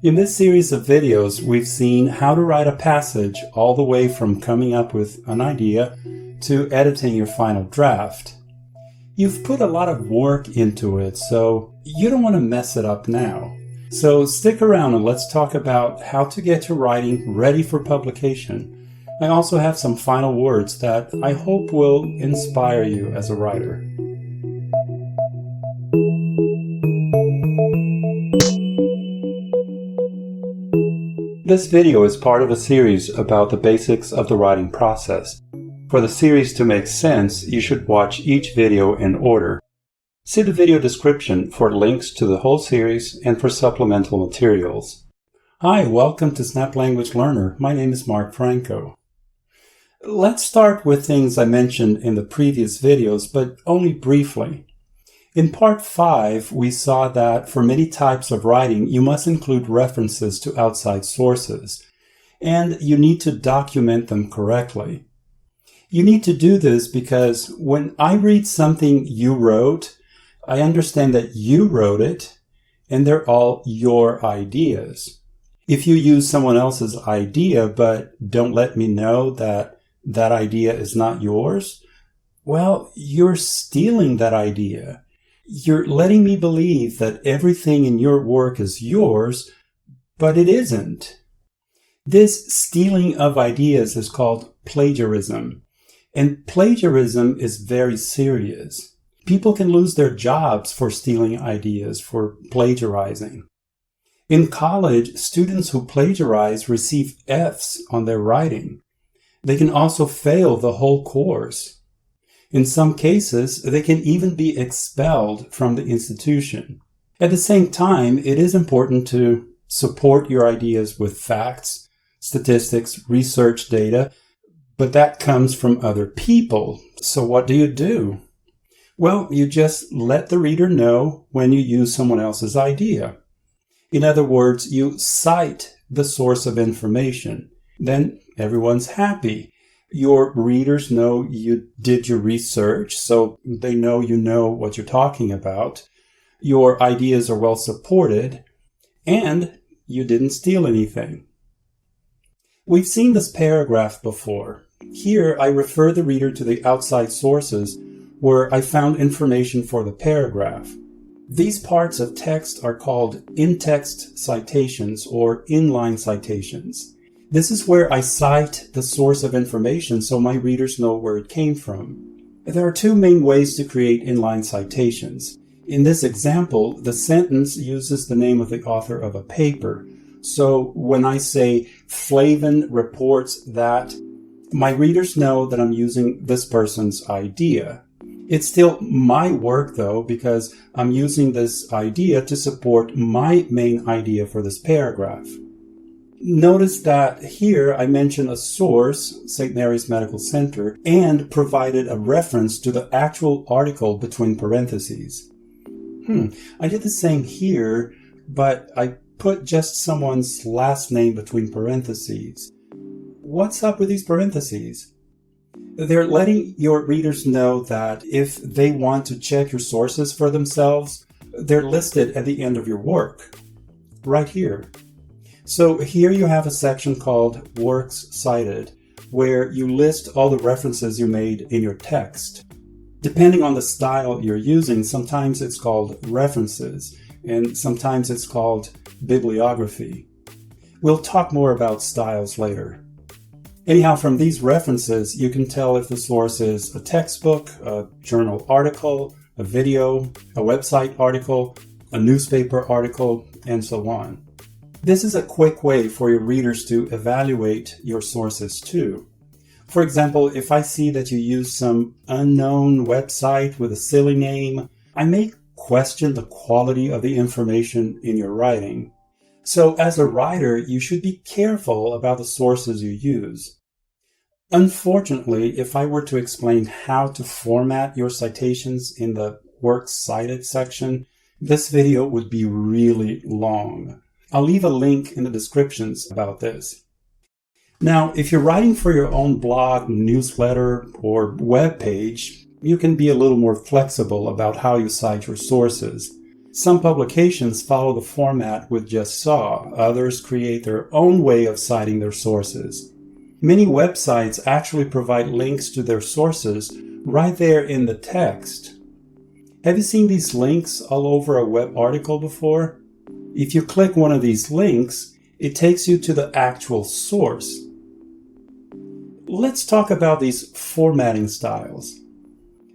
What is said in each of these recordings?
In this series of videos, we've seen how to write a passage all the way from coming up with an idea to editing your final draft. You've put a lot of work into it, so you don't want to mess it up now. So stick around and let's talk about how to get your writing ready for publication. I also have some final words that I hope will inspire you as a writer. This video is part of a series about the basics of the writing process. For the series to make sense, you should watch each video in order. See the video description for links to the whole series and for supplemental materials. Hi, welcome to Snap Language Learner. My name is Mark Franco. Let's start with things I mentioned in the previous videos, but only briefly. In part 5, we saw that for many types of writing, you must include references to outside sources, and you need to document them correctly. You need to do this because when I read something you wrote, I understand that you wrote it, and they're all your ideas. If you use someone else's idea but don't let me know that that idea is not yours, well, you're stealing that idea. You're letting me believe that everything in your work is yours, but it isn't. This stealing of ideas is called plagiarism, and plagiarism is very serious. People can lose their jobs for stealing ideas, for plagiarizing. In college, students who plagiarize receive Fs on their writing. They can also fail the whole course. In some cases, they can even be expelled from the institution. At the same time, it is important to support your ideas with facts, statistics, research data, but that comes from other people. So what do? Well, you just let the reader know when you use someone else's idea. In other words, you cite the source of information. Then everyone's happy. Your readers know you did your research, so they know you know what you're talking about. Your ideas are well supported, and you didn't steal anything. We've seen this paragraph before. Here, I refer the reader to the outside sources where I found information for the paragraph. These parts of text are called in-text citations or inline citations. This is where I cite the source of information so my readers know where it came from. There are two main ways to create inline citations. In this example, the sentence uses the name of the author of a paper. So when I say Flavin reports that, my readers know that I'm using this person's idea. It's still my work though, because I'm using this idea to support my main idea for this paragraph. Notice that here I mention a source, St. Mary's Medical Center, and provided a reference to the actual article between parentheses. I did the same here, but I put just someone's last name between parentheses. What's up with these parentheses? They're letting your readers know that if they want to check your sources for themselves, they're listed at the end of your work, right here. So here you have a section called Works Cited, where you list all the references you made in your text. Depending on the style you're using, sometimes it's called references, and sometimes it's called bibliography. We'll talk more about styles later. Anyhow, from these references, you can tell if the source is a textbook, a journal article, a video, a website article, a newspaper article, and so on. This is a quick way for your readers to evaluate your sources too. For example, if I see that you use some unknown website with a silly name, I may question the quality of the information in your writing. So as a writer, you should be careful about the sources you use. Unfortunately, if I were to explain how to format your citations in the Works Cited section, this video would be really long. I'll leave a link in the descriptions about this. Now, if you're writing for your own blog, newsletter, or web page, you can be a little more flexible about how you cite your sources. Some publications follow the format we just saw. Others create their own way of citing their sources. Many websites actually provide links to their sources right there in the text. Have you seen these links all over a web article before? If you click one of these links, it takes you to the actual source. Let's talk about these formatting styles.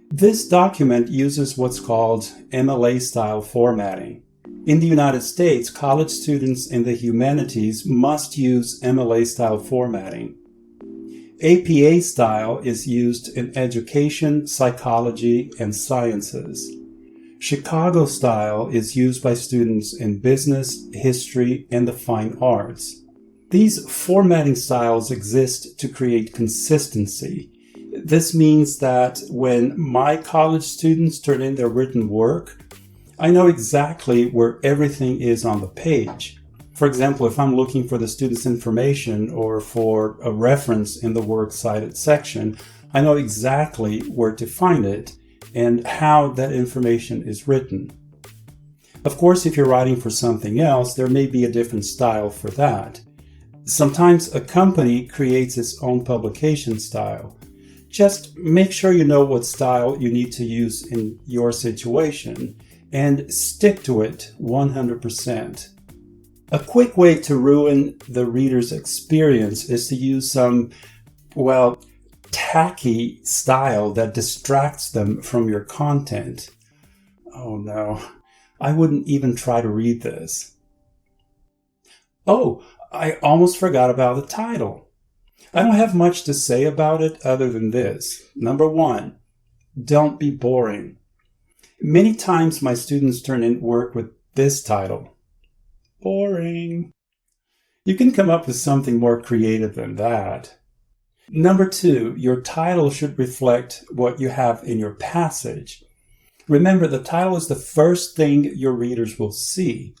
This document uses what's called MLA style formatting. In the United States, college students in the humanities must use MLA style formatting. APA style is used in education, psychology, and sciences. Chicago style is used by students in business, history, and the fine arts. These formatting styles exist to create consistency. This means that when my college students turn in their written work, I know exactly where everything is on the page. For example, if I'm looking for the student's information or for a reference in the works cited section, I know exactly where to find it and how that information is written. Of course, if you're writing for something else, there may be a different style for that. Sometimes a company creates its own publication style. Just make sure you know what style you need to use in your situation and stick to it 100%. A quick way to ruin the reader's experience is to use some, tacky style that distracts them from your content. Oh no, I wouldn't even try to read this. Oh, I almost forgot about the title. I don't have much to say about it other than this. Number 1, don't be boring. Many times my students turn in work with this title. Boring. You can come up with something more creative than that. Number 2, your title should reflect what you have in your passage. Remember, the title is the first thing your readers will see.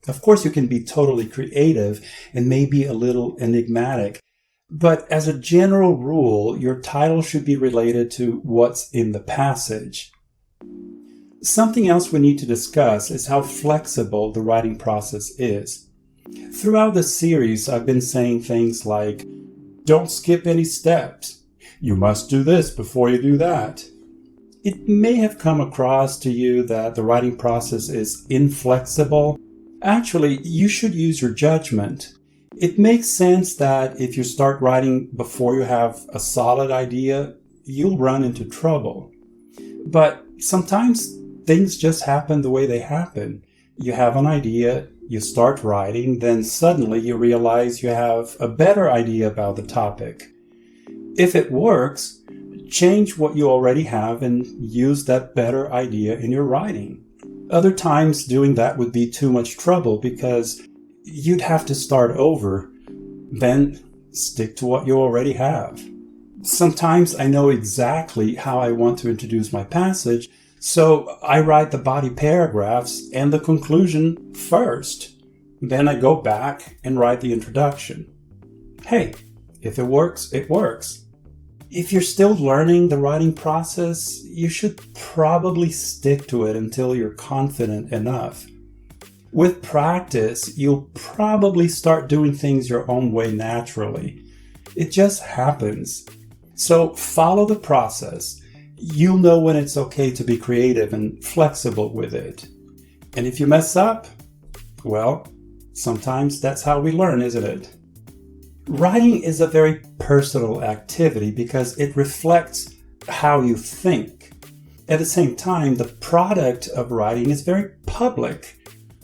Of course, you can be totally creative and maybe a little enigmatic, but as a general rule, your title should be related to what's in the passage. Something else we need to discuss is how flexible the writing process is. Throughout the series, I've been saying things like, don't skip any steps. You must do this before you do that. It may have come across to you that the writing process is inflexible. Actually, you should use your judgment. It makes sense that if you start writing before you have a solid idea, you'll run into trouble. But sometimes things just happen the way they happen. You have an idea, you start writing, then suddenly you realize you have a better idea about the topic. If it works, change what you already have and use that better idea in your writing. Other times doing that would be too much trouble because you'd have to start over. Then stick to what you already have. Sometimes I know exactly how I want to introduce my passage, so I write the body paragraphs and the conclusion first. Then I go back and write the introduction. Hey, if it works, it works. If you're still learning the writing process, you should probably stick to it until you're confident enough. With practice, you'll probably start doing things your own way naturally. It just happens. So follow the process. You'll know when it's okay to be creative and flexible with it. And if you mess up, well, sometimes that's how we learn, isn't it? Writing is a very personal activity because it reflects how you think. At the same time, the product of writing is very public.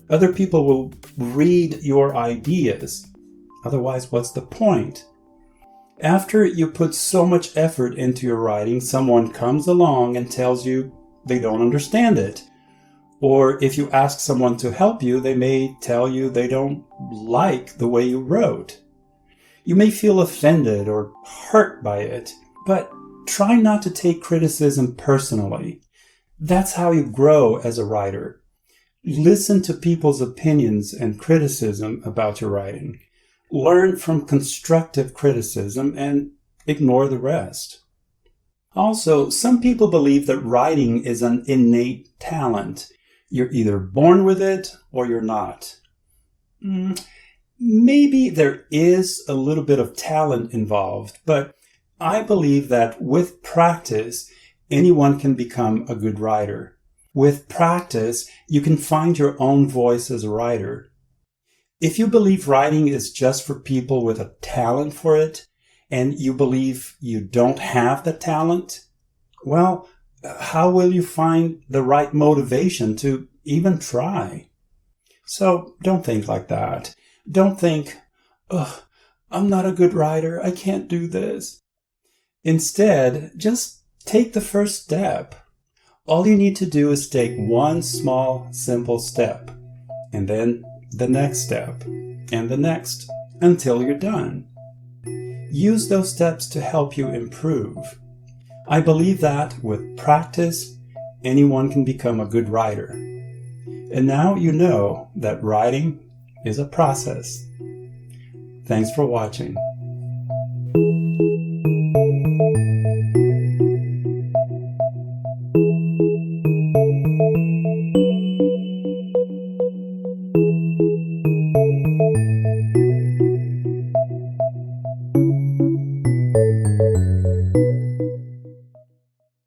Other people will read your ideas. Otherwise, what's the point? After you put so much effort into your writing, someone comes along and tells you they don't understand it. Or if you ask someone to help you, they may tell you they don't like the way you wrote. You may feel offended or hurt by it, but try not to take criticism personally. That's how you grow as a writer. Listen to people's opinions and criticism about your writing. Learn from constructive criticism and ignore the rest. Also, some people believe that writing is an innate talent. You're either born with it or you're not. Maybe there is a little bit of talent involved, but I believe that with practice, anyone can become a good writer. With practice, you can find your own voice as a writer. If you believe writing is just for people with a talent for it, and you believe you don't have the talent, well, how will you find the right motivation to even try? So don't think like that. Don't think, ugh, I'm not a good writer, I can't do this. Instead, just take the first step. All you need to do is take one small, simple step, and then the next step, and the next, until you're done. Use those steps to help you improve. I believe that with practice, anyone can become a good writer. And now you know that writing is a process. Thanks for watching.